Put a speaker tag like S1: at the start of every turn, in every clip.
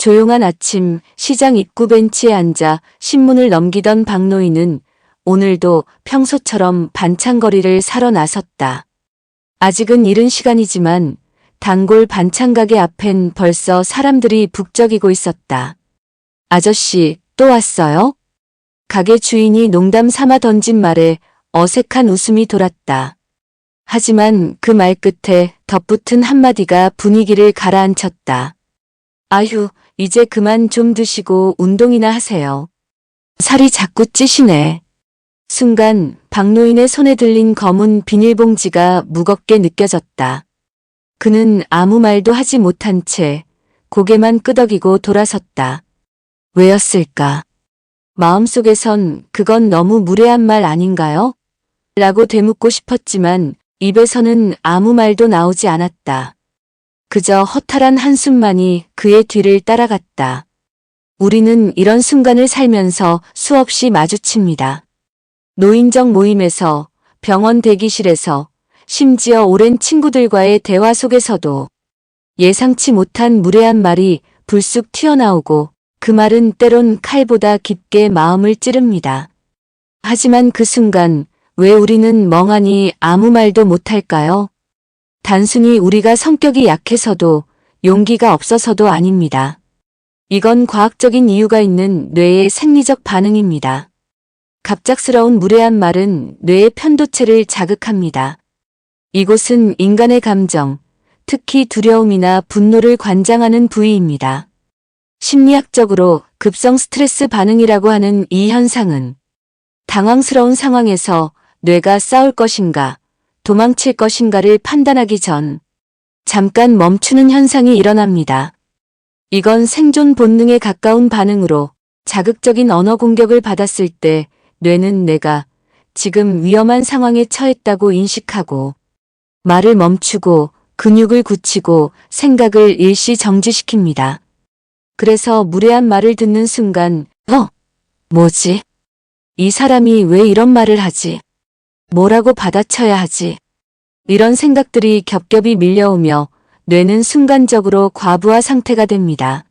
S1: 조용한 아침 시장 입구 벤치에 앉아 신문을 넘기던 박노인은 오늘도 평소처럼 반찬거리를 사러 나섰다. 아직은 이른 시간이지만 단골 반찬 가게 앞엔 벌써 사람들이 북적이고 있었다. 아저씨, 또 왔어요? 가게 주인이 농담 삼아 던진 말에 어색한 웃음이 돌았다. 하지만 그 말 끝에 덧붙은 한마디가 분위기를 가라앉혔다. 아휴, 이제 그만 좀 드시고 운동이나 하세요. 살이 자꾸 찌시네. 순간 박노인의 손에 들린 검은 비닐봉지가 무겁게 느껴졌다. 그는 아무 말도 하지 못한 채 고개만 끄덕이고 돌아섰다. 왜였을까? 마음속에선 그건 너무 무례한 말 아닌가요? 라고 되묻고 싶었지만 입에서는 아무 말도 나오지 않았다. 그저 허탈한 한숨만이 그의 뒤를 따라갔다. 우리는 이런 순간을 살면서 수없이 마주칩니다. 노인정 모임에서, 병원 대기실에서, 심지어 오랜 친구들과의 대화 속에서도 예상치 못한 무례한 말이 불쑥 튀어나오고 그 말은 때론 칼보다 깊게 마음을 찌릅니다. 하지만 그 순간 왜 우리는 멍하니 아무 말도 못할까요? 단순히 우리가 성격이 약해서도 용기가 없어서도 아닙니다. 이건 과학적인 이유가 있는 뇌의 생리적 반응입니다. 갑작스러운 무례한 말은 뇌의 편도체를 자극합니다. 이곳은 인간의 감정, 특히 두려움이나 분노를 관장하는 부위입니다. 심리학적으로 급성 스트레스 반응이라고 하는 이 현상은 당황스러운 상황에서 뇌가 싸울 것인가, 도망칠 것인가를 판단하기 전 잠깐 멈추는 현상이 일어납니다. 이건 생존 본능에 가까운 반응으로 자극적인 언어 공격을 받았을 때 뇌는 내가 지금 위험한 상황에 처했다고 인식하고 말을 멈추고 근육을 굳히고 생각을 일시 정지시킵니다. 그래서 무례한 말을 듣는 순간 뭐지? 이 사람이 왜 이런 말을 하지? 뭐라고 받아쳐야 하지? 이런 생각들이 겹겹이 밀려오며 뇌는 순간적으로 과부하 상태가 됩니다.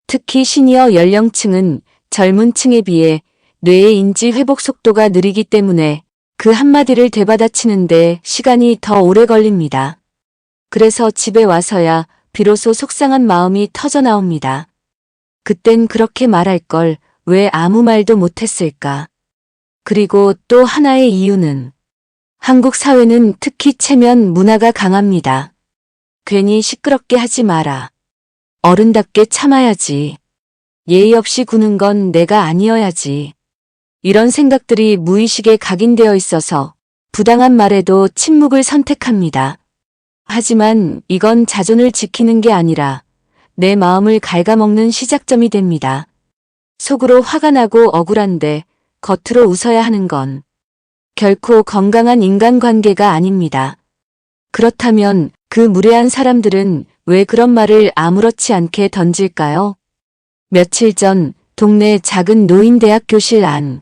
S1: 특히 시니어 연령층은 젊은 층에 비해 뇌의 인지 회복 속도가 느리기 때문에 그 한마디를 되받아치는데 시간이 더 오래 걸립니다. 그래서 집에 와서야 비로소 속상한 마음이 터져나옵니다. 그땐 그렇게 말할 걸 왜 아무 말도 못했을까? 그리고 또 하나의 이유는 한국 사회는 특히 체면 문화가 강합니다. 괜히 시끄럽게 하지 마라. 어른답게 참아야지. 예의 없이 구는 건 내가 아니어야지. 이런 생각들이 무의식에 각인되어 있어서 부당한 말에도 침묵을 선택합니다. 하지만 이건 자존을 지키는 게 아니라 내 마음을 갉아먹는 시작점이 됩니다. 속으로 화가 나고 억울한데 겉으로 웃어야 하는 건 결코 건강한 인간관계가 아닙니다. 그렇다면 그 무례한 사람들은 왜 그런 말을 아무렇지 않게 던질까요? 며칠 전 동네 작은 노인대학 교실 안.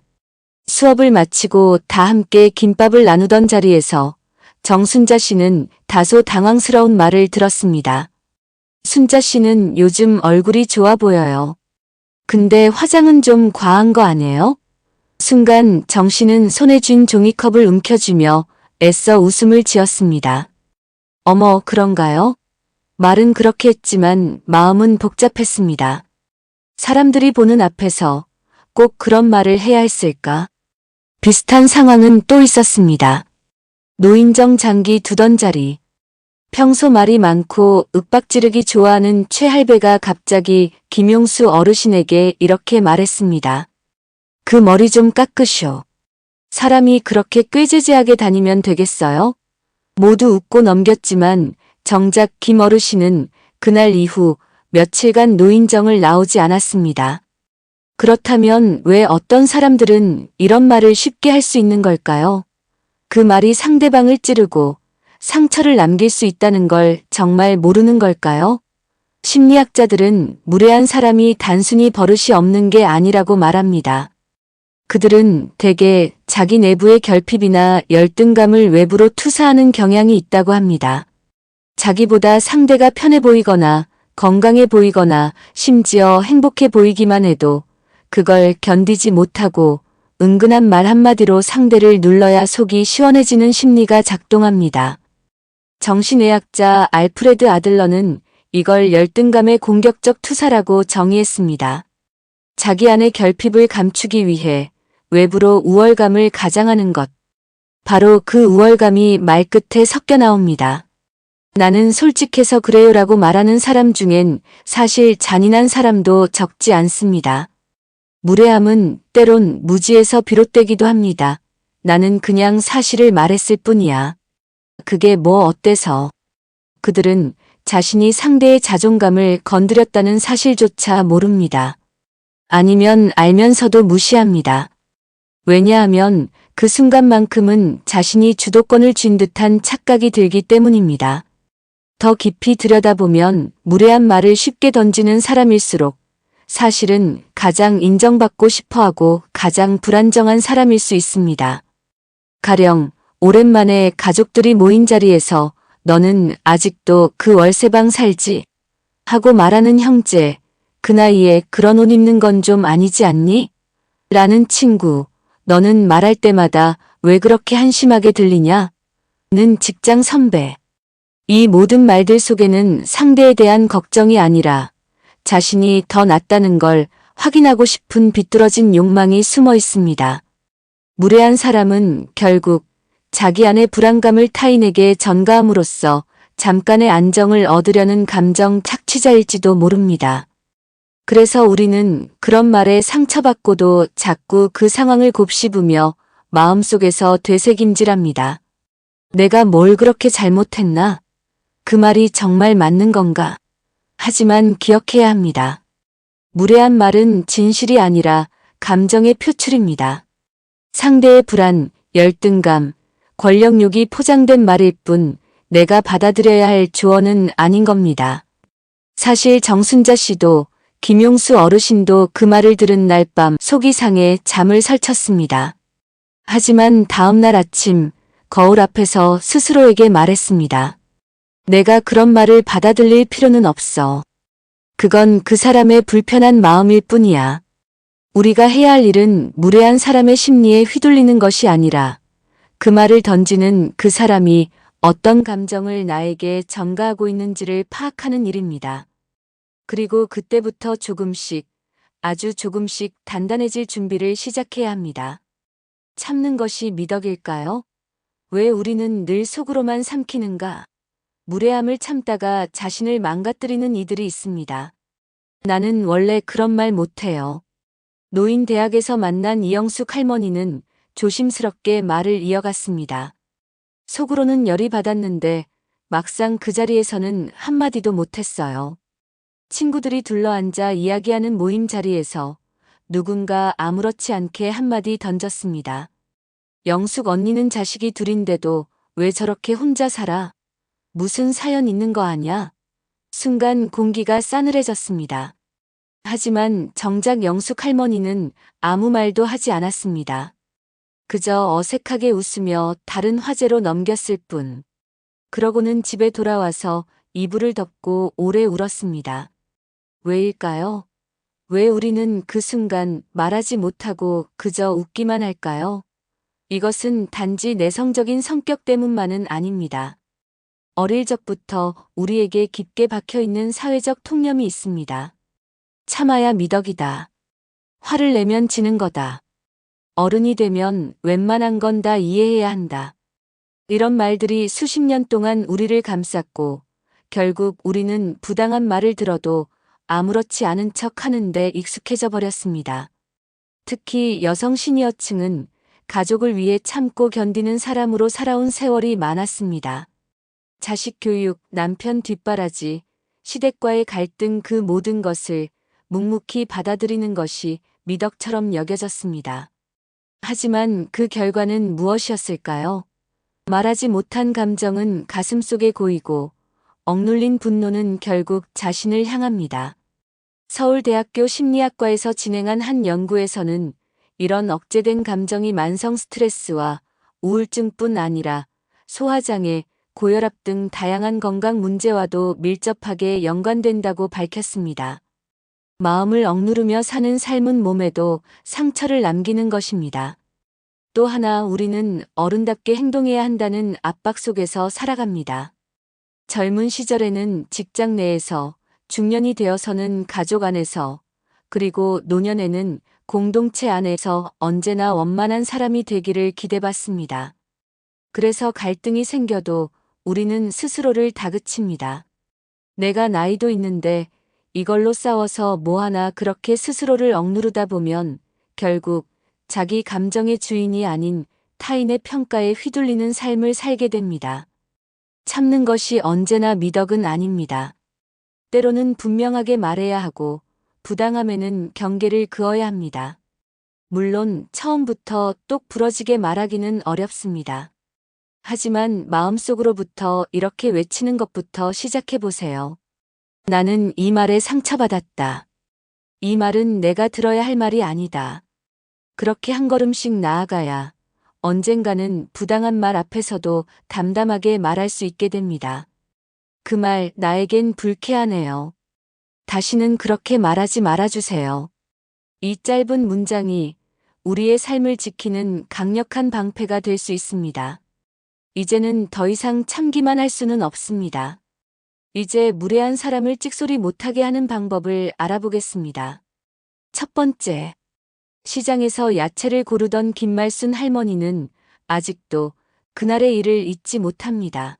S1: 수업을 마치고 다 함께 김밥을 나누던 자리에서 정순자 씨는 다소 당황스러운 말을 들었습니다. 순자 씨는 요즘 얼굴이 좋아 보여요. 근데 화장은 좀 과한 거 아니에요? 순간 정 씨는 손에 쥔 종이컵을 움켜쥐며 애써 웃음을 지었습니다. 어머, 그런가요? 말은 그렇게 했지만 마음은 복잡했습니다. 사람들이 보는 앞에서 꼭 그런 말을 해야 했을까? 비슷한 상황은 또 있었습니다. 노인정 장기 두던 자리. 평소 말이 많고 윽박지르기 좋아하는 최할배가 갑자기 김용수 어르신에게 이렇게 말했습니다. 그 머리 좀 깎으쇼. 사람이 그렇게 꾀지지하게 다니면 되겠어요? 모두 웃고 넘겼지만 정작 김 어르신은 그날 이후 며칠간 노인정을 나오지 않았습니다. 그렇다면 왜 어떤 사람들은 이런 말을 쉽게 할 수 있는 걸까요? 그 말이 상대방을 찌르고 상처를 남길 수 있다는 걸 정말 모르는 걸까요? 심리학자들은 무례한 사람이 단순히 버릇이 없는 게 아니라고 말합니다. 그들은 대개 자기 내부의 결핍이나 열등감을 외부로 투사하는 경향이 있다고 합니다. 자기보다 상대가 편해 보이거나 건강해 보이거나 심지어 행복해 보이기만 해도 그걸 견디지 못하고 은근한 말 한마디로 상대를 눌러야 속이 시원해지는 심리가 작동합니다. 정신의학자 알프레드 아들러는 이걸 열등감의 공격적 투사라고 정의했습니다. 자기 안의 결핍을 감추기 위해 외부로 우월감을 가장하는 것. 바로 그 우월감이 말끝에 섞여 나옵니다. 나는 솔직해서 그래요라고 말하는 사람 중엔 사실 잔인한 사람도 적지 않습니다. 무례함은 때론 무지에서 비롯되기도 합니다. 나는 그냥 사실을 말했을 뿐이야. 그게 뭐 어때서? 그들은 자신이 상대의 자존감을 건드렸다는 사실조차 모릅니다. 아니면 알면서도 무시합니다. 왜냐하면 그 순간만큼은 자신이 주도권을 쥔 듯한 착각이 들기 때문입니다. 더 깊이 들여다보면 무례한 말을 쉽게 던지는 사람일수록 사실은 가장 인정받고 싶어하고 가장 불안정한 사람일 수 있습니다. 가령 오랜만에 가족들이 모인 자리에서 너는 아직도 그 월세방 살지? 하고 말하는 형제, 그 나이에 그런 옷 입는 건 좀 아니지 않니? 라는 친구, 너는 말할 때마다 왜 그렇게 한심하게 들리냐? 는 직장 선배. 이 모든 말들 속에는 상대에 대한 걱정이 아니라 자신이 더 낫다는 걸 확인하고 싶은 비뚤어진 욕망이 숨어 있습니다. 무례한 사람은 결국 자기 안의 불안감을 타인에게 전가함으로써 잠깐의 안정을 얻으려는 감정 착취자일지도 모릅니다. 그래서 우리는 그런 말에 상처받고도 자꾸 그 상황을 곱씹으며 마음속에서 되새김질합니다. 내가 뭘 그렇게 잘못했나? 그 말이 정말 맞는 건가? 하지만 기억해야 합니다. 무례한 말은 진실이 아니라 감정의 표출입니다. 상대의 불안, 열등감, 권력욕이 포장된 말일 뿐 내가 받아들여야 할 조언은 아닌 겁니다. 사실 정순자 씨도 김용수 어르신도 그 말을 들은 날 밤 속이 상해 잠을 설쳤습니다. 하지만 다음 날 아침 거울 앞에서 스스로에게 말했습니다. 내가 그런 말을 받아들일 필요는 없어. 그건 그 사람의 불편한 마음일 뿐이야. 우리가 해야 할 일은 무례한 사람의 심리에 휘둘리는 것이 아니라 그 말을 던지는 그 사람이 어떤 감정을 나에게 전가하고 있는지를 파악하는 일입니다. 그리고 그때부터 조금씩, 아주 조금씩 단단해질 준비를 시작해야 합니다. 참는 것이 미덕일까요? 왜 우리는 늘 속으로만 삼키는가? 무례함을 참다가 자신을 망가뜨리는 이들이 있습니다. 나는 원래 그런 말 못해요. 노인 대학에서 만난 이영숙 할머니는 조심스럽게 말을 이어갔습니다. 속으로는 열이 받았는데 막상 그 자리에서는 한마디도 못했어요. 친구들이 둘러앉아 이야기하는 모임 자리에서 누군가 아무렇지 않게 한마디 던졌습니다. 영숙 언니는 자식이 둘인데도 왜 저렇게 혼자 살아? 무슨 사연 있는 거 아냐? 순간 공기가 싸늘해졌습니다. 하지만 정작 영숙 할머니는 아무 말도 하지 않았습니다. 그저 어색하게 웃으며 다른 화제로 넘겼을 뿐. 그러고는 집에 돌아와서 이불을 덮고 오래 울었습니다. 왜일까요? 왜 우리는 그 순간 말하지 못하고 그저 웃기만 할까요? 이것은 단지 내성적인 성격 때문만은 아닙니다. 어릴 적부터 우리에게 깊게 박혀있는 사회적 통념이 있습니다. 참아야 미덕이다. 화를 내면 지는 거다. 어른이 되면 웬만한 건 다 이해해야 한다. 이런 말들이 수십 년 동안 우리를 감쌌고 결국 우리는 부당한 말을 들어도 아무렇지 않은 척 하는데 익숙해져 버렸습니다. 특히 여성 시니어층은 가족을 위해 참고 견디는 사람으로 살아온 세월이 많았습니다. 자식 교육, 남편 뒷바라지, 시댁과의 갈등 그 모든 것을 묵묵히 받아들이는 것이 미덕처럼 여겨졌습니다. 하지만 그 결과는 무엇이었을까요? 말하지 못한 감정은 가슴속에 고이고 억눌린 분노는 결국 자신을 향합니다. 서울대학교 심리학과에서 진행한 한 연구에서는 이런 억제된 감정이 만성 스트레스와 우울증뿐 아니라 소화장애, 고혈압 등 다양한 건강 문제와도 밀접하게 연관된다고 밝혔습니다. 마음을 억누르며 사는 삶은 몸에도 상처를 남기는 것입니다. 또 하나 우리는 어른답게 행동해야 한다는 압박 속에서 살아갑니다. 젊은 시절에는 직장 내에서, 중년이 되어서는 가족 안에서, 그리고 노년에는 공동체 안에서 언제나 원만한 사람이 되기를 기대받습니다. 그래서 갈등이 생겨도 우리는 스스로를 다그칩니다. 내가 나이도 있는데 이걸로 싸워서 뭐하나 그렇게 스스로를 억누르다 보면 결국 자기 감정의 주인이 아닌 타인의 평가에 휘둘리는 삶을 살게 됩니다. 참는 것이 언제나 미덕은 아닙니다. 때로는 분명하게 말해야 하고 부당함에는 경계를 그어야 합니다. 물론 처음부터 똑 부러지게 말하기는 어렵습니다. 하지만 마음속으로부터 이렇게 외치는 것부터 시작해 보세요. 나는 이 말에 상처받았다. 이 말은 내가 들어야 할 말이 아니다. 그렇게 한 걸음씩 나아가야 언젠가는 부당한 말 앞에서도 담담하게 말할 수 있게 됩니다. 그 말 나에겐 불쾌하네요. 다시는 그렇게 말하지 말아주세요. 이 짧은 문장이 우리의 삶을 지키는 강력한 방패가 될 수 있습니다. 이제는 더 이상 참기만 할 수는 없습니다. 이제 무례한 사람을 찍소리 못하게 하는 방법을 알아보겠습니다. 첫 번째, 시장에서 야채를 고르던 김말순 할머니는 아직도 그날의 일을 잊지 못합니다.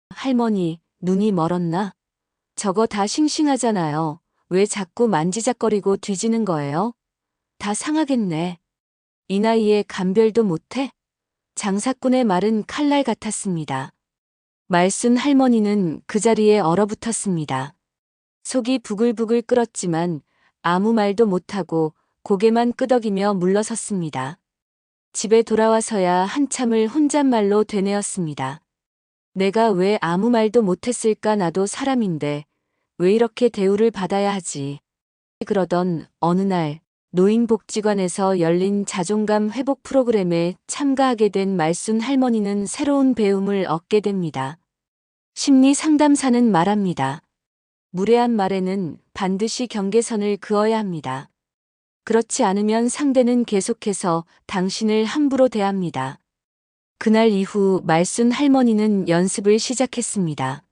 S1: 할머니, 눈이 멀었나? 저거 다 싱싱하잖아요. 왜 자꾸 만지작거리고 뒤지는 거예요? 다 상하겠네. 이 나이에 감별도 못해? 장사꾼의 말은 칼날 같았습니다. 말순 할머니는 그 자리에 얼어붙었습니다. 속이 부글부글 끓었지만 아무 말도 못하고 고개만 끄덕이며 물러섰습니다. 집에 돌아와서야 한참을 혼잣말로 되뇌었습니다. 내가 왜 아무 말도 못했을까? 나도 사람인데 왜 이렇게 대우를 받아야 하지? 그러던 어느 날 노인복지관에서 열린 자존감 회복 프로그램에 참가하게 된 말순 할머니는 새로운 배움을 얻게 됩니다. 심리 상담사는 말합니다. 무례한 말에는 반드시 경계선을 그어야 합니다. 그렇지 않으면 상대는 계속해서 당신을 함부로 대합니다. 그날 이후 말순 할머니는 연습을 시작했습니다.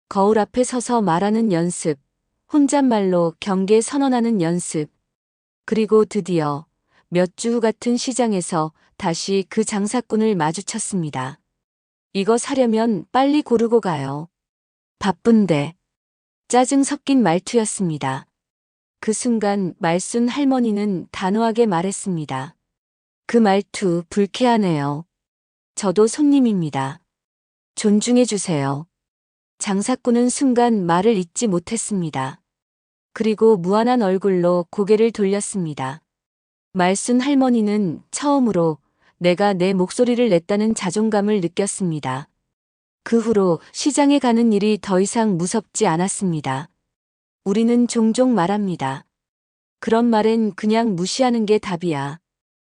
S1: 거울 앞에 서서 말하는 연습, 혼잣말로 경계 선언하는 연습, 그리고 드디어 몇 주 후 같은 시장에서 다시 그 장사꾼을 마주쳤습니다. 이거 사려면 빨리 고르고 가요. 바쁜데. 짜증 섞인 말투였습니다. 그 순간 말순 할머니는 단호하게 말했습니다. 그 말투 불쾌하네요. 저도 손님입니다. 존중해 주세요. 장사꾼은 순간 말을 잇지 못했습니다. 그리고 무안한 얼굴로 고개를 돌렸습니다. 말순 할머니는 처음으로 내가 내 목소리를 냈다는 자존감을 느꼈습니다. 그 후로 시장에 가는 일이 더 이상 무섭지 않았습니다. 우리는 종종 말합니다. 그런 말엔 그냥 무시하는 게 답이야.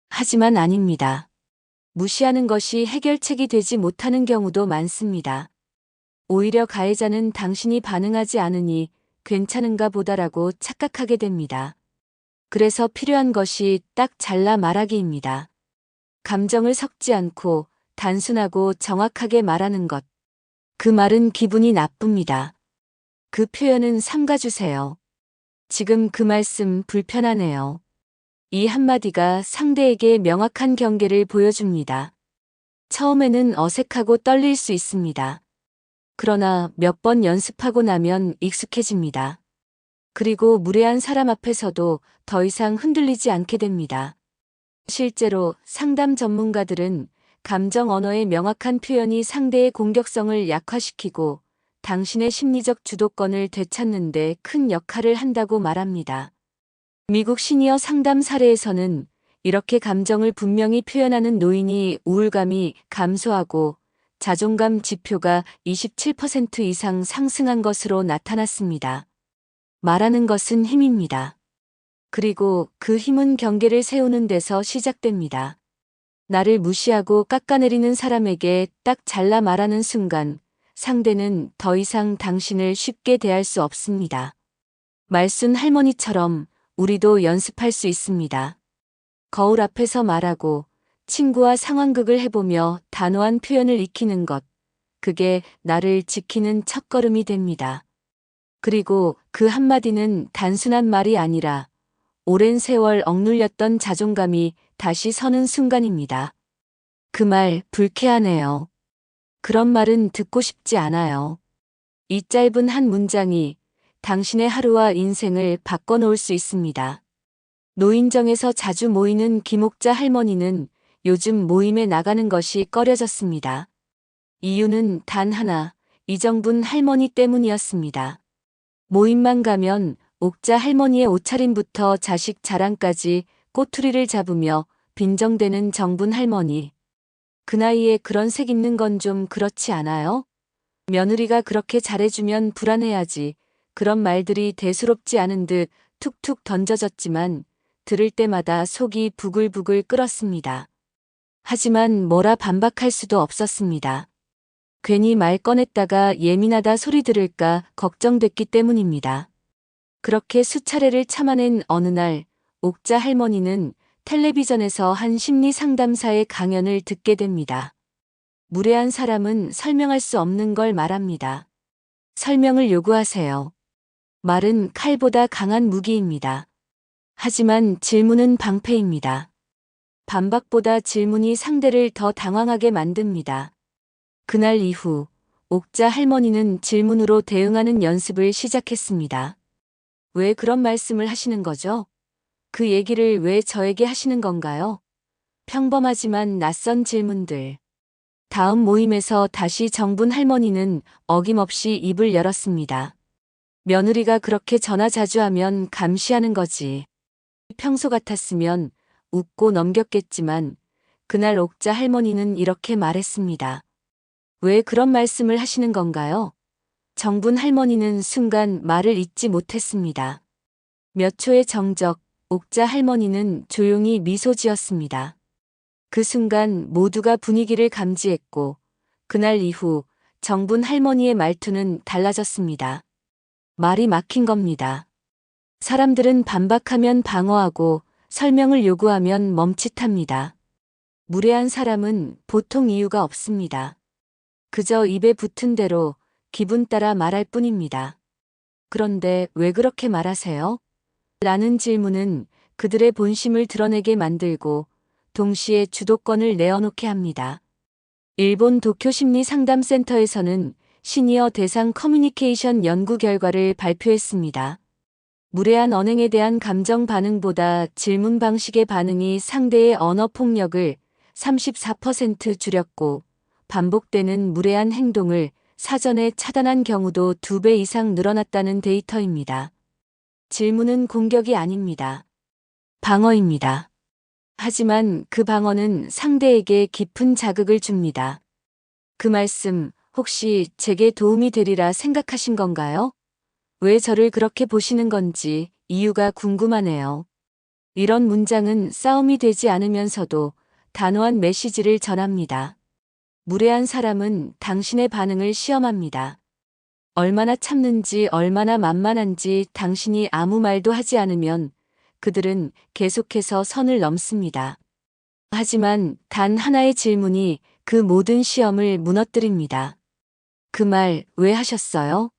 S1: 하지만 아닙니다. 무시하는 것이 해결책이 되지 못하는 경우도 많습니다. 오히려 가해자는 당신이 반응하지 않으니 괜찮은가 보다라고 착각하게 됩니다. 그래서 필요한 것이 딱 잘라 말하기입니다. 감정을 섞지 않고 단순하고 정확하게 말하는 것. 그 말은 기분이 나쁩니다. 그 표현은 삼가주세요. 지금 그 말씀 불편하네요. 이 한마디가 상대에게 명확한 경계를 보여줍니다. 처음에는 어색하고 떨릴 수 있습니다. 그러나 몇 번 연습하고 나면 익숙해집니다. 그리고 무례한 사람 앞에서도 더 이상 흔들리지 않게 됩니다. 실제로 상담 전문가들은 감정 언어의 명확한 표현이 상대의 공격성을 약화시키고 당신의 심리적 주도권을 되찾는 데 큰 역할을 한다고 말합니다. 미국 시니어 상담 사례에서는 이렇게 감정을 분명히 표현하는 노인이 우울감이 감소하고 자존감 지표가 27% 이상 상승한 것으로 나타났습니다. 말하는 것은 힘입니다. 그리고 그 힘은 경계를 세우는 데서 시작됩니다. 나를 무시하고 깎아내리는 사람에게 딱 잘라 말하는 순간 상대는 더 이상 당신을 쉽게 대할 수 없습니다. 말순 할머니처럼 우리도 연습할 수 있습니다. 거울 앞에서 말하고 친구와 상황극을 해보며 단호한 표현을 익히는 것, 그게 나를 지키는 첫걸음이 됩니다. 그리고 그 한마디는 단순한 말이 아니라 오랜 세월 억눌렸던 자존감이 다시 서는 순간입니다. 그 말 불쾌하네요. 그런 말은 듣고 싶지 않아요. 이 짧은 한 문장이 당신의 하루와 인생을 바꿔놓을 수 있습니다. 노인정에서 자주 모이는 김옥자 할머니는 요즘 모임에 나가는 것이 꺼려졌습니다. 이유는 단 하나, 이정분 할머니 때문이었습니다. 모임만 가면 옥자 할머니의 옷차림부터 자식 자랑까지 꼬투리를 잡으며 빈정대는 정분 할머니. 그 나이에 그런 색 입는 건 좀 그렇지 않아요? 며느리가 그렇게 잘해주면 불안해야지. 그런 말들이 대수롭지 않은 듯 툭툭 던져졌지만 들을 때마다 속이 부글부글 끓었습니다. 하지만 뭐라 반박할 수도 없었습니다. 괜히 말 꺼냈다가 예민하다 소리 들을까 걱정됐기 때문입니다. 그렇게 수차례를 참아낸 어느 날 옥자 할머니는 텔레비전에서 한 심리 상담사의 강연을 듣게 됩니다. 무례한 사람은 설명할 수 없는 걸 말합니다. 설명을 요구하세요. 말은 칼보다 강한 무기입니다. 하지만 질문은 방패입니다. 반박보다 질문이 상대를 더 당황하게 만듭니다. 그날 이후 옥자 할머니는 질문으로 대응하는 연습을 시작했습니다. 왜 그런 말씀을 하시는 거죠? 그 얘기를 왜 저에게 하시는 건가요? 평범하지만 낯선 질문들. 다음 모임에서 다시 정분 할머니는 어김없이 입을 열었습니다. 며느리가 그렇게 전화 자주 하면 감시하는 거지. 평소 같았으면 웃고 넘겼겠지만 그날 옥자 할머니는 이렇게 말했습니다. 왜 그런 말씀을 하시는 건가요? 정분 할머니는 순간 말을 잇지 못했습니다. 몇 초의 정적, 옥자 할머니는 조용히 미소 지었습니다. 그 순간 모두가 분위기를 감지했고 그날 이후 정분 할머니의 말투는 달라졌습니다. 말이 막힌 겁니다. 사람들은 반박하면 방어하고 설명을 요구하면 멈칫합니다. 무례한 사람은 보통 이유가 없습니다. 그저 입에 붙은 대로 기분 따라 말할 뿐입니다. 그런데 왜 그렇게 말하세요? 라는 질문은 그들의 본심을 드러내게 만들고 동시에 주도권을 내어놓게 합니다. 일본 도쿄 심리상담센터에서는 시니어 대상 커뮤니케이션 연구 결과를 발표했습니다. 무례한 언행에 대한 감정 반응보다 질문 방식의 반응이 상대의 언어 폭력을 34% 줄였고 반복되는 무례한 행동을 사전에 차단한 경우도 2배 이상 늘어났다는 데이터입니다. 질문은 공격이 아닙니다. 방어입니다. 하지만 그 방어는 상대에게 깊은 자극을 줍니다. 그 말씀 혹시 제게 도움이 되리라 생각하신 건가요? 왜 저를 그렇게 보시는 건지 이유가 궁금하네요. 이런 문장은 싸움이 되지 않으면서도 단호한 메시지를 전합니다. 무례한 사람은 당신의 반응을 시험합니다. 얼마나 참는지 얼마나 만만한지 당신이 아무 말도 하지 않으면 그들은 계속해서 선을 넘습니다. 하지만 단 하나의 질문이 그 모든 시험을 무너뜨립니다. 그 말 왜 하셨어요?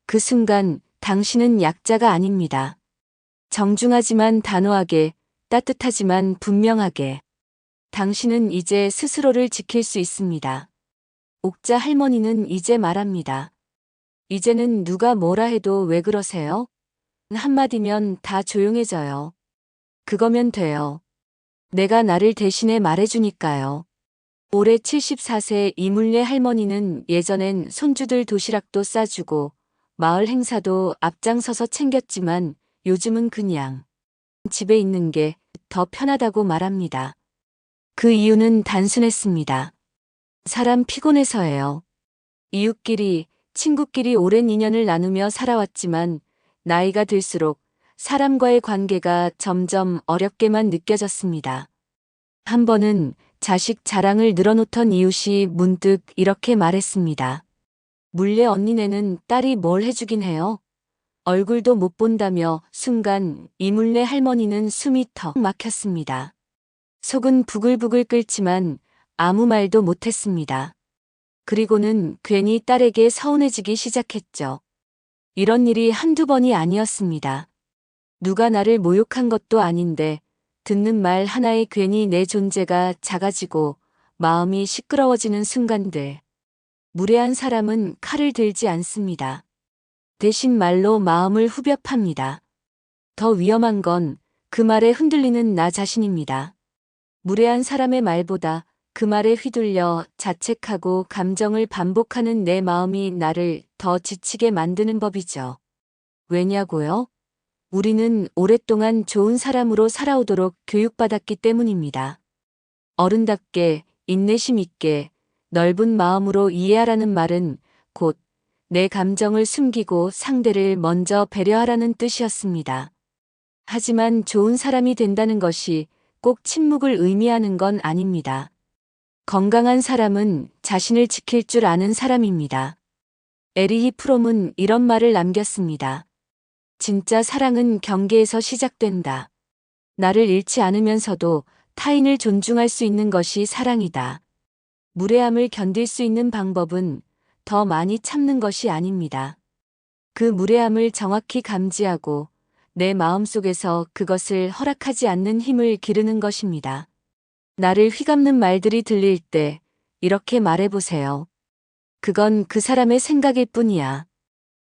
S1: 그 순간 당신은 약자가 아닙니다. 정중하지만 단호하게, 따뜻하지만 분명하게. 당신은 이제 스스로를 지킬 수 있습니다. 옥자 할머니는 이제 말합니다. 이제는 누가 뭐라 해도 왜 그러세요? 한마디면 다 조용해져요. 그거면 돼요. 내가 나를 대신해 말해주니까요. 올해 74세 이물례 할머니는 예전엔 손주들 도시락도 싸주고 마을 행사도 앞장서서 챙겼지만 요즘은 그냥 집에 있는 게 더 편하다고 말합니다. 그 이유는 단순했습니다. 사람 피곤해서예요. 이웃끼리, 친구끼리 오랜 인연을 나누며 살아왔지만 나이가 들수록 사람과의 관계가 점점 어렵게만 느껴졌습니다. 한 번은 자식 자랑을 늘어놓던 이웃이 문득 이렇게 말했습니다. 물례 언니네는 딸이 뭘 해주긴 해요. 얼굴도 못 본다며 순간 이물례 할머니는 숨이 턱 막혔습니다. 속은 부글부글 끓지만 아무 말도 못했습니다. 그리고는 괜히 딸에게 서운해지기 시작했죠. 이런 일이 한두 번이 아니었습니다. 누가 나를 모욕한 것도 아닌데 듣는 말 하나에 괜히 내 존재가 작아지고 마음이 시끄러워지는 순간들. 무례한 사람은 칼을 들지 않습니다. 대신 말로 마음을 후벼 팝니다. 더 위험한 건 그 말에 흔들리는 나 자신입니다. 무례한 사람의 말보다 그 말에 휘둘려 자책하고 감정을 반복하는 내 마음이 나를 더 지치게 만드는 법이죠. 왜냐고요? 우리는 오랫동안 좋은 사람으로 살아오도록 교육받았기 때문입니다. 어른답게 인내심 있게 넓은 마음으로 이해하라는 말은 곧 내 감정을 숨기고 상대를 먼저 배려하라는 뜻이었습니다. 하지만 좋은 사람이 된다는 것이 꼭 침묵을 의미하는 건 아닙니다. 건강한 사람은 자신을 지킬 줄 아는 사람입니다. 에리히 프롬은 이런 말을 남겼습니다. 진짜 사랑은 경계에서 시작된다. 나를 잃지 않으면서도 타인을 존중할 수 있는 것이 사랑이다. 무례함을 견딜 수 있는 방법은 더 많이 참는 것이 아닙니다. 그 무례함을 정확히 감지하고 내 마음속에서 그것을 허락하지 않는 힘을 기르는 것입니다. 나를 휘감는 말들이 들릴 때 이렇게 말해보세요. 그건 그 사람의 생각일 뿐이야.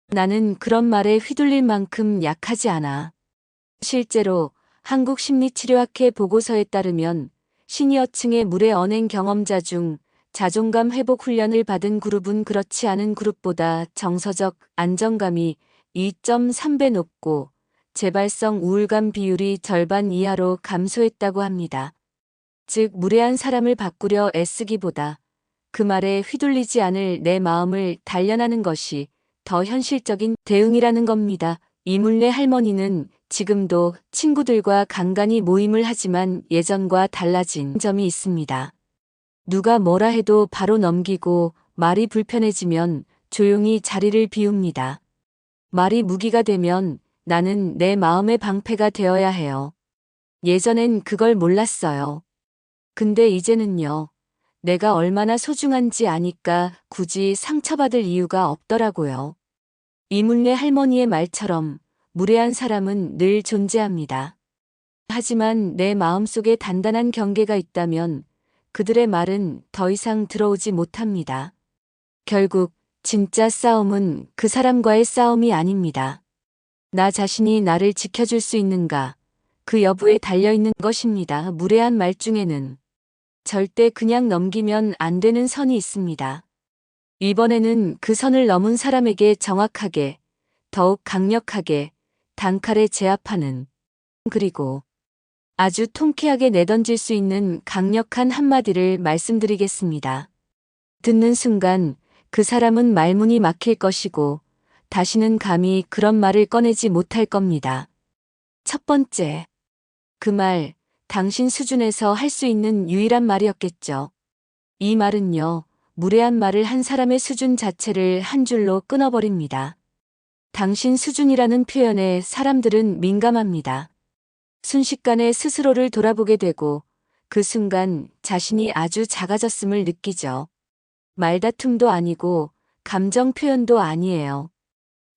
S1: 나는 그런 말에 휘둘릴 만큼 약하지 않아. 실제로 한국심리치료학회 보고서에 따르면 시니어층의 무례 언행 경험자 중 자존감 회복 훈련을 받은 그룹은 그렇지 않은 그룹보다 정서적 안정감이 2.3배 높고 재발성 우울감 비율이 절반 이하로 감소했다고 합니다. 즉 무례한 사람을 바꾸려 애쓰기보다 그 말에 휘둘리지 않을 내 마음을 단련하는 것이 더 현실적인 대응이라는 겁니다. 이물례 할머니는 지금도 친구들과 간간히 모임을 하지만 예전과 달라진 점이 있습니다. 누가 뭐라 해도 바로 넘기고 말이 불편해지면 조용히 자리를 비웁니다. 말이 무기가 되면 나는 내 마음의 방패가 되어야 해요. 예전엔 그걸 몰랐어요. 근데 이제는요. 내가 얼마나 소중한지 아니까 굳이 상처받을 이유가 없더라고요. 이물례 할머니의 말처럼 무례한 사람은 늘 존재합니다. 하지만 내 마음속에 단단한 경계가 있다면 그들의 말은 더 이상 들어오지 못합니다. 결국 진짜 싸움은 그 사람과의 싸움이 아닙니다. 나 자신이 나를 지켜줄 수 있는가, 그 여부에 달려있는 것입니다. 무례한 말 중에는 절대 그냥 넘기면 안 되는 선이 있습니다. 이번에는 그 선을 넘은 사람에게 정확하게, 더욱 강력하게 단칼에 제압하는, 그리고 아주 통쾌하게 내던질 수 있는 강력한 한마디를 말씀드리겠습니다. 듣는 순간 그 사람은 말문이 막힐 것이고 다시는 감히 그런 말을 꺼내지 못할 겁니다. 첫 번째, 그 말, 당신 수준에서 할 수 있는 유일한 말이었겠죠. 이 말은요, 무례한 말을 한 사람의 수준 자체를 한 줄로 끊어버립니다. 당신 수준이라는 표현에 사람들은 민감합니다. 순식간에 스스로를 돌아보게 되고 그 순간 자신이 아주 작아졌음을 느끼죠. 말다툼도 아니고 감정 표현도 아니에요.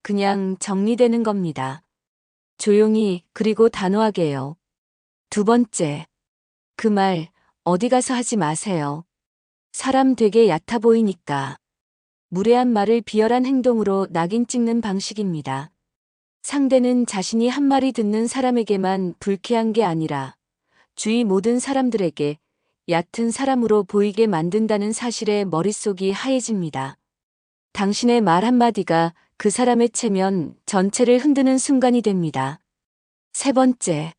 S1: 그냥 정리되는 겁니다. 조용히 그리고 단호하게요. 두 번째, 그 말 어디 가서 하지 마세요. 사람 되게 얕아 보이니까. 무례한 말을 비열한 행동으로 낙인 찍는 방식입니다. 상대는 자신이 한 말이 듣는 사람에게만 불쾌한 게 아니라 주위 모든 사람들에게 얕은 사람으로 보이게 만든다는 사실에 머릿속이 하얘집니다. 당신의 말 한마디가 그 사람의 체면 전체를 흔드는 순간이 됩니다. 세 번째,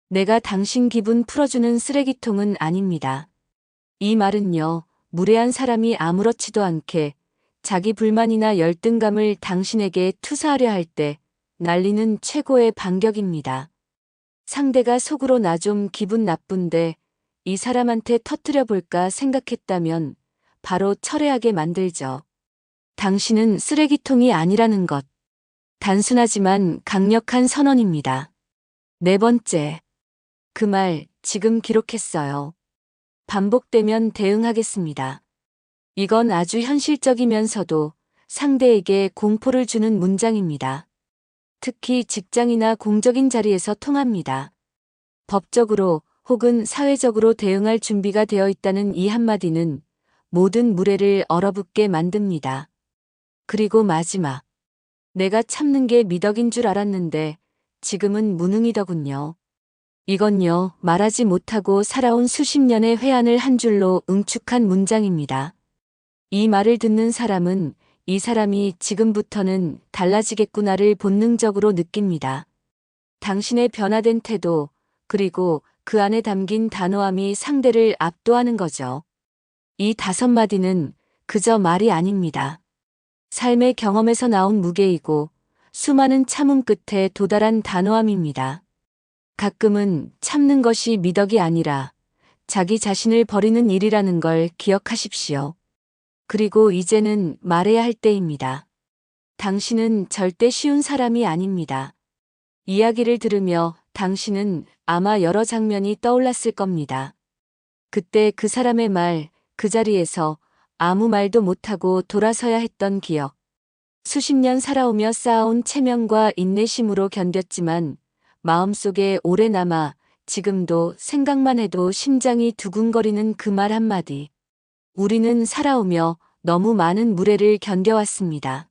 S1: 내가 당신 기분 풀어주는 쓰레기통은 아닙니다. 이 말은요, 무례한 사람이 아무렇지도 않게 자기 불만이나 열등감을 당신에게 투사하려 할 때 날리는 최고의 반격입니다. 상대가 속으로 나 좀 기분 나쁜데 이 사람한테 터뜨려 볼까 생각했다면 바로 철회하게 만들죠. 당신은 쓰레기통이 아니라는 것. 단순하지만 강력한 선언입니다. 네 번째. 그 말 지금 기록했어요. 반복되면 대응하겠습니다. 이건 아주 현실적이면서도 상대에게 공포를 주는 문장입니다. 특히 직장이나 공적인 자리에서 통합니다. 법적으로 혹은 사회적으로 대응할 준비가 되어 있다는 이 한마디는 모든 무례를 얼어붙게 만듭니다. 그리고 마지막. 내가 참는 게 미덕인 줄 알았는데 지금은 무능이더군요. 이건요, 말하지 못하고 살아온 수십 년의 회한을 한 줄로 응축한 문장입니다. 이 말을 듣는 사람은 이 사람이 지금부터는 달라지겠구나를 본능적으로 느낍니다. 당신의 변화된 태도, 그리고 그 안에 담긴 단호함이 상대를 압도하는 거죠. 이 5마디는 그저 말이 아닙니다. 삶의 경험에서 나온 무게이고 수많은 참음 끝에 도달한 단호함입니다. 가끔은 참는 것이 미덕이 아니라 자기 자신을 버리는 일이라는 걸 기억하십시오. 그리고 이제는 말해야 할 때입니다. 당신은 절대 쉬운 사람이 아닙니다. 이야기를 들으며 당신은 아마 여러 장면이 떠올랐을 겁니다. 그때 그 사람의 말, 그 자리에서 아무 말도 못하고 돌아서야 했던 기억. 수십 년 살아오며 쌓아온 체면과 인내심으로 견뎠지만 마음속에 오래 남아 지금도 생각만 해도 심장이 두근거리는 그 말 한마디. 우리는 살아오며 너무 많은 무례를 견뎌왔습니다.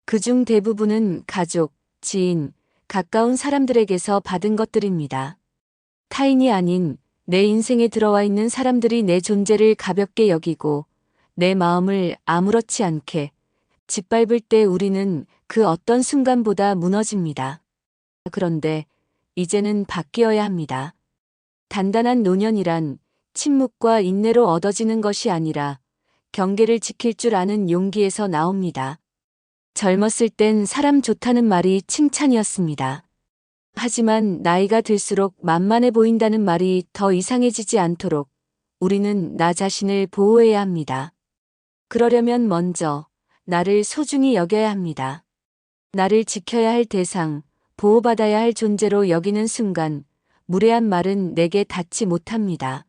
S1: 그중 대부분은 가족, 지인, 가까운 사람들에게서 받은 것들입니다. 타인이 아닌 내 인생에 들어와 있는 사람들이 내 존재를 가볍게 여기고 내 마음을 아무렇지 않게 짓밟을 때 우리는 그 어떤 순간보다 무너집니다. 그런데 이제는 바뀌어야 합니다. 단단한 노년이란 침묵과 인내로 얻어지는 것이 아니라 경계를 지킬 줄 아는 용기에서 나옵니다. 젊었을 땐 사람 좋다는 말이 칭찬이었습니다. 하지만 나이가 들수록 만만해 보인다는 말이 더 이상해지지 않도록 우리는 나 자신을 보호해야 합니다. 그러려면 먼저 나를 소중히 여겨야 합니다. 나를 지켜야 할 대상, 보호받아야 할 존재로 여기는 순간 무례한 말은 내게 닿지 못합니다.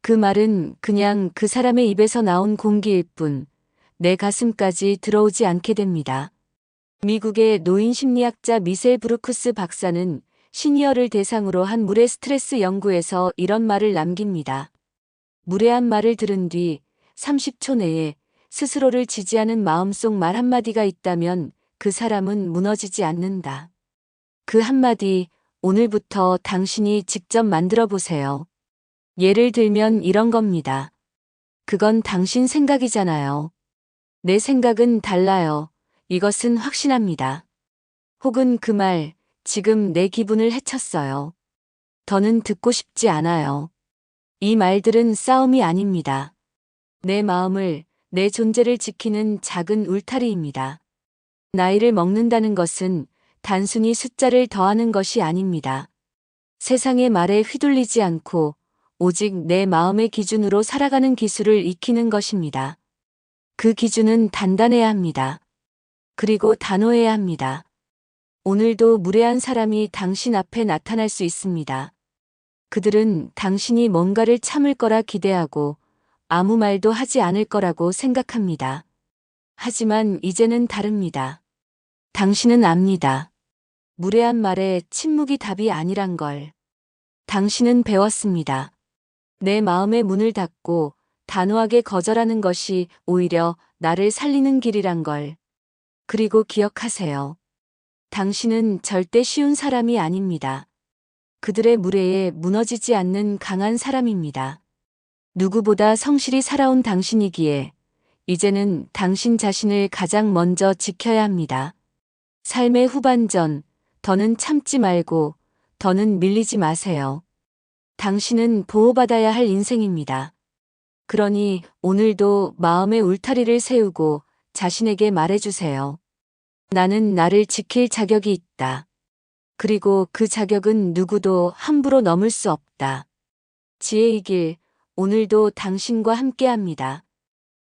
S1: 그 말은 그냥 그 사람의 입에서 나온 공기일 뿐 내 가슴까지 들어오지 않게 됩니다. 미국의 노인 심리학자 미셀 브루크스 박사는 시니어를 대상으로 한 무례 스트레스 연구에서 이런 말을 남깁니다. 무례한 말을 들은 뒤 30초 내에 스스로를 지지하는 마음속 말 한마디가 있다면 그 사람은 무너지지 않는다. 그 한마디 오늘부터 당신이 직접 만들어 보세요. 예를 들면 이런 겁니다. 그건 당신 생각이잖아요. 내 생각은 달라요. 이것은 확신합니다. 혹은 그 말, 지금 내 기분을 해쳤어요. 더는 듣고 싶지 않아요. 이 말들은 싸움이 아닙니다. 내 마음을, 내 존재를 지키는 작은 울타리입니다. 나이를 먹는다는 것은 단순히 숫자를 더하는 것이 아닙니다. 세상의 말에 휘둘리지 않고 오직 내 마음의 기준으로 살아가는 기술을 익히는 것입니다. 그 기준은 단단해야 합니다. 그리고 단호해야 합니다. 오늘도 무례한 사람이 당신 앞에 나타날 수 있습니다. 그들은 당신이 뭔가를 참을 거라 기대하고 아무 말도 하지 않을 거라고 생각합니다. 하지만 이제는 다릅니다. 당신은 압니다. 무례한 말에 침묵이 답이 아니란 걸. 당신은 배웠습니다. 내 마음의 문을 닫고 단호하게 거절하는 것이 오히려 나를 살리는 길이란 걸. 그리고 기억하세요. 당신은 절대 쉬운 사람이 아닙니다. 그들의 무례에 무너지지 않는 강한 사람입니다. 누구보다 성실히 살아온 당신이기에 이제는 당신 자신을 가장 먼저 지켜야 합니다. 삶의 후반전, 더는 참지 말고 더는 밀리지 마세요. 당신은 보호받아야 할 인생입니다. 그러니 오늘도 마음의 울타리를 세우고 자신에게 말해주세요. 나는 나를 지킬 자격이 있다. 그리고 그 자격은 누구도 함부로 넘을 수 없다. 지혜의 길, 오늘도 당신과 함께합니다.